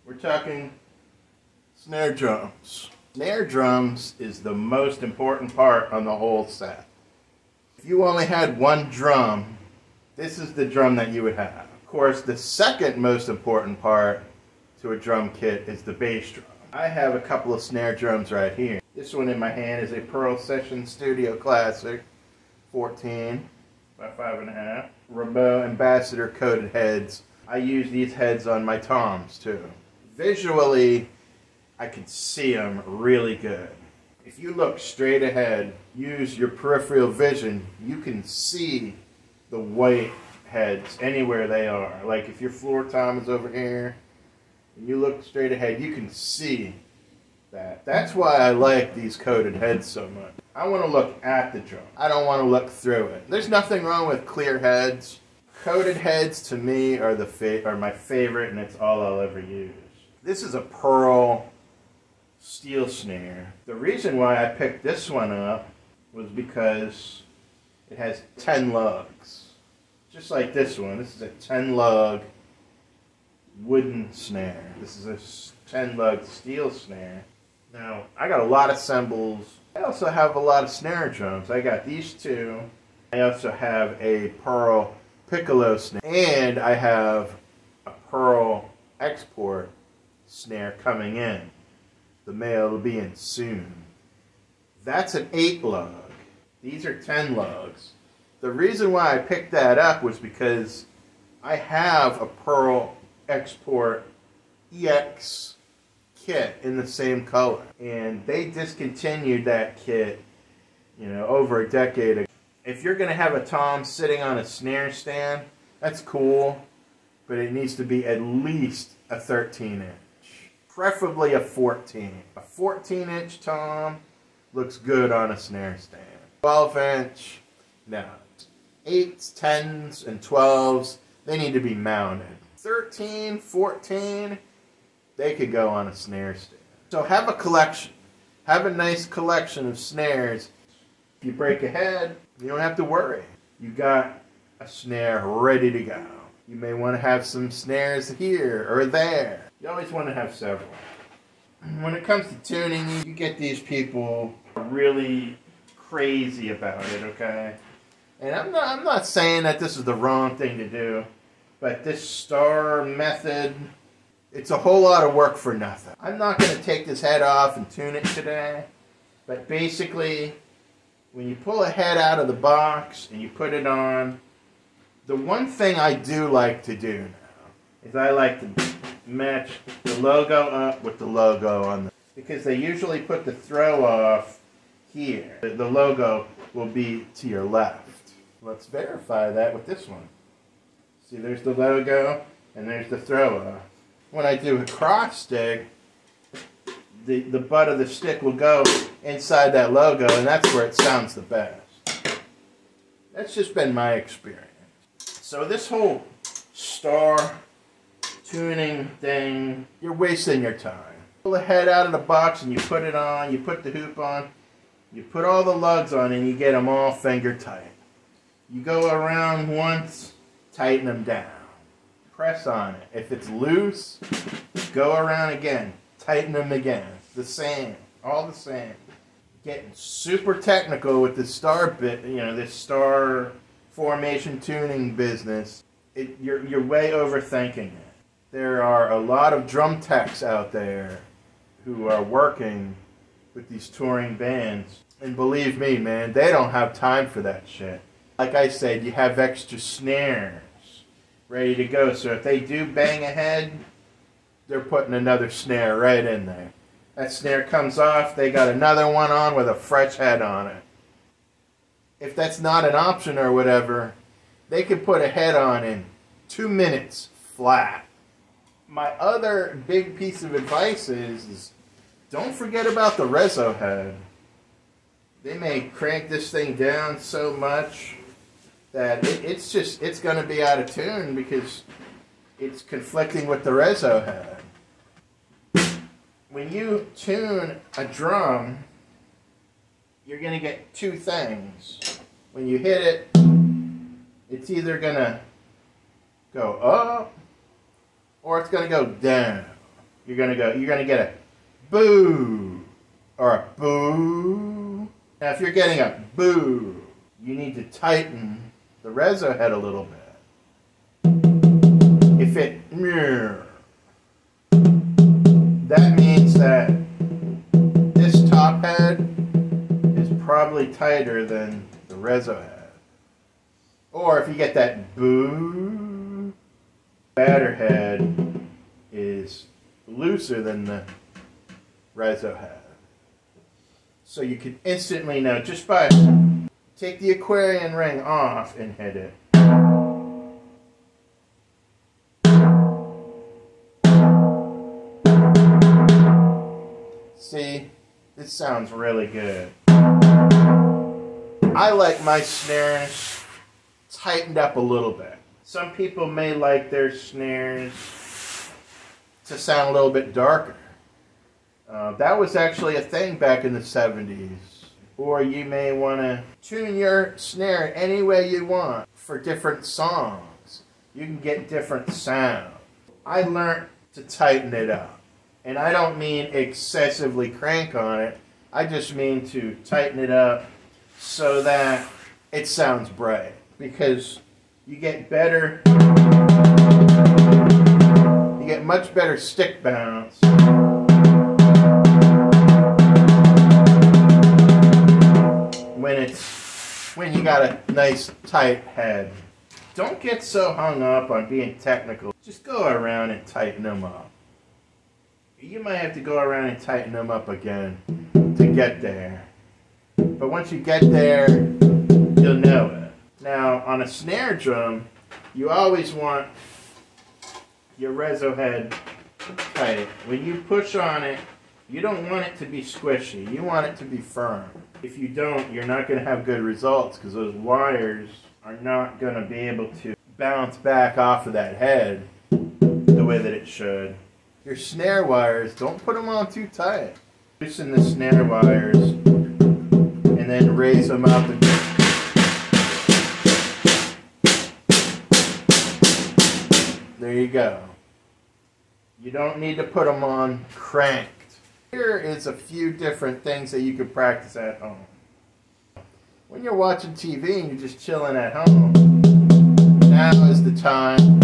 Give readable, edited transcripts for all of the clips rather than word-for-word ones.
We're talking snare drums. Snare drums is the most important part on the whole set. If you only had one drum, this is the drum that you would have. Of course, the second most important part to a drum kit is the bass drum. I have a couple of snare drums right here. This one in my hand is a Pearl Session Studio Classic 14 by 5.5. Rabo Ambassador coated heads. I use these heads on my toms too. Visually, I can see them really good. If you look straight ahead, use your peripheral vision, you can see the white heads anywhere they are. Like if your floor tom is over here, and you look straight ahead, you can see that. That's why I like these coated heads so much. I want to look at the drum. I don't want to look through it. There's nothing wrong with clear heads. Coated heads to me are my favorite, and it's all I'll ever use. This is a Pearl steel snare. The reason why I picked this one up was because it has 10 lugs. Just like this one. This is a 10 lug wooden snare. This is a 10 lug steel snare. Now, I got a lot of cymbals. I also have a lot of snare drums. I got these two. I also have a Pearl piccolo snare. And I have a Pearl export snare coming in. The male will be in soon. That's an 8 lug. These are 10 lugs. The reason why I picked that up was because I have a Pearl export EX kit in the same color. And they discontinued that kit, over a decade ago. If you're going to have a tom sitting on a snare stand, that's cool, but it needs to be at least a 13-inch. Preferably a 14. A 14-inch tom looks good on a snare stand. 12-inch, no. 8s, 10s, and 12s, they need to be mounted. 13, 14, they could go on a snare stand. So have a collection. Have a nice collection of snares. If you break a head, you don't have to worry. You got a snare ready to go. You may want to have some snares here or there. You always want to have several. When it comes to tuning, you get these people really crazy about it, okay? And I'm not saying that this is the wrong thing to do, but this star method, it's a whole lot of work for nothing. I'm not going to take this head off and tune it today, but basically, when you pull a head out of the box and you put it on, the one thing I do like to do now is I like to match the logo up with the logo on because they usually put the throw off here. The logo will be to your left. Let's verify that with this one. See, there's the logo and there's the throw off. When I do a cross stick, the butt of the stick will go inside that logo, and that's where it sounds the best. That's just been my experience. So this whole star tuning thing, you're wasting your time. Pull the head out of the box and you put it on, you put the hoop on, you put all the lugs on and you get them all finger tight. You go around once, tighten them down. Press on it. If it's loose, go around again. Tighten them again. The same. All the same. Getting super technical with the star bit, this star formation tuning business. You're way overthinking it. There are a lot of drum techs out there who are working with these touring bands. And believe me, man, they don't have time for that shit. Like I said, you have extra snares ready to go. So if they do bang a head, they're putting another snare right in there. That snare comes off, they got another one on with a fresh head on it. If that's not an option or whatever, they can put a head on in 2 minutes flat. My other big piece of advice is don't forget about the reso head. They may crank this thing down so much that it's going to be out of tune because it's conflicting with the reso head. When you tune a drum, you're going to get two things. When you hit it, it's either going to go up or it's going to go down. you're gonna get a boo or a boo. Now if you're getting a boo, you need to tighten the reso head a little bit. If it that means that this top head is probably tighter than the reso head. Or if you get that boo, batter head is looser than the reso head. So you can instantly know just by take the Aquarian ring off and hit it. See, this sounds really good. I like my snares tightened up a little bit. Some people may like their snares to sound a little bit darker. That was actually a thing back in the 70s. Or you may want to tune your snare any way you want for different songs. You can get different sound. I learned to tighten it up. And I don't mean excessively crank on it. I just mean to tighten it up so that it sounds bright. Because you get better, you get much better stick bounce when you got a nice tight head. Don't get so hung up on being technical. Just go around and tighten them up. You might have to go around and tighten them up again to get there. But once you get there, you'll know it. Now, on a snare drum, you always want your reso head tight. When you push on it, you don't want it to be squishy. You want it to be firm. If you don't, you're not going to have good results because those wires are not going to be able to bounce back off of that head the way that it should. Your snare wires, don't put them on too tight. Loosen the snare wires and then raise them up. There you go. You don't need to put them on cranked. Here is a few different things that you could practice at home. When you're watching TV and you're just chilling at home, now is the time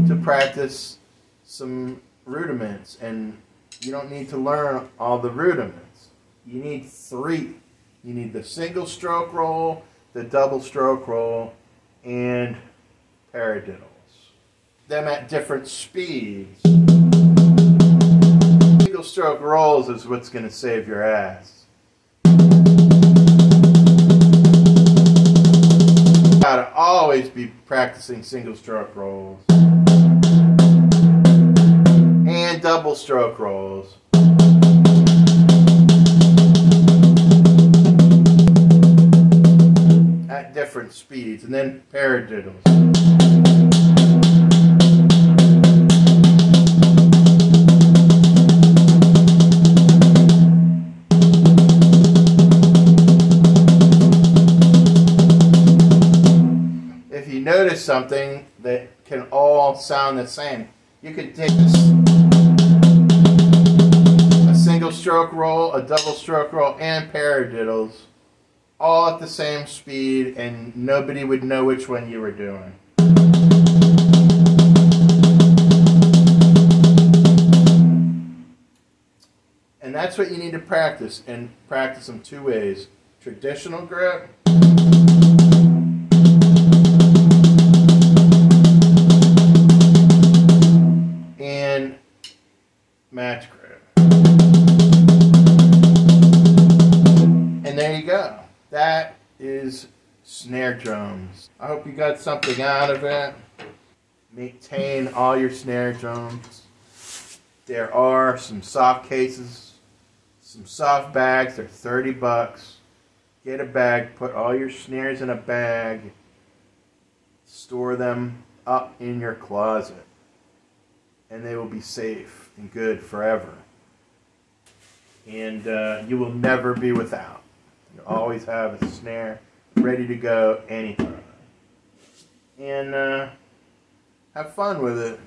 to practice some rudiments. And you don't need to learn all the rudiments. You need 3. You need the single stroke roll, the double stroke roll, and paradiddles. Them at different speeds. Single stroke rolls is what's going to save your ass. You gotta always be practicing single stroke rolls and double stroke rolls. At different speeds, and then paradiddles. If you notice something that can all sound the same, you could take a single stroke roll, a double stroke roll, and paradiddles all at the same speed, and nobody would know which one you were doing. And that's what you need to practice, and practice them 2 ways. Traditional grip and match grip. And there you go. That is snare drums. I hope you got something out of it. Maintain all your snare drums. There are some soft cases, some soft bags. They're 30 bucks. Get a bag, put all your snares in a bag, store them up in your closet, and they will be safe and good forever. And you will never be without. You always have a snare ready to go anytime. And have fun with it.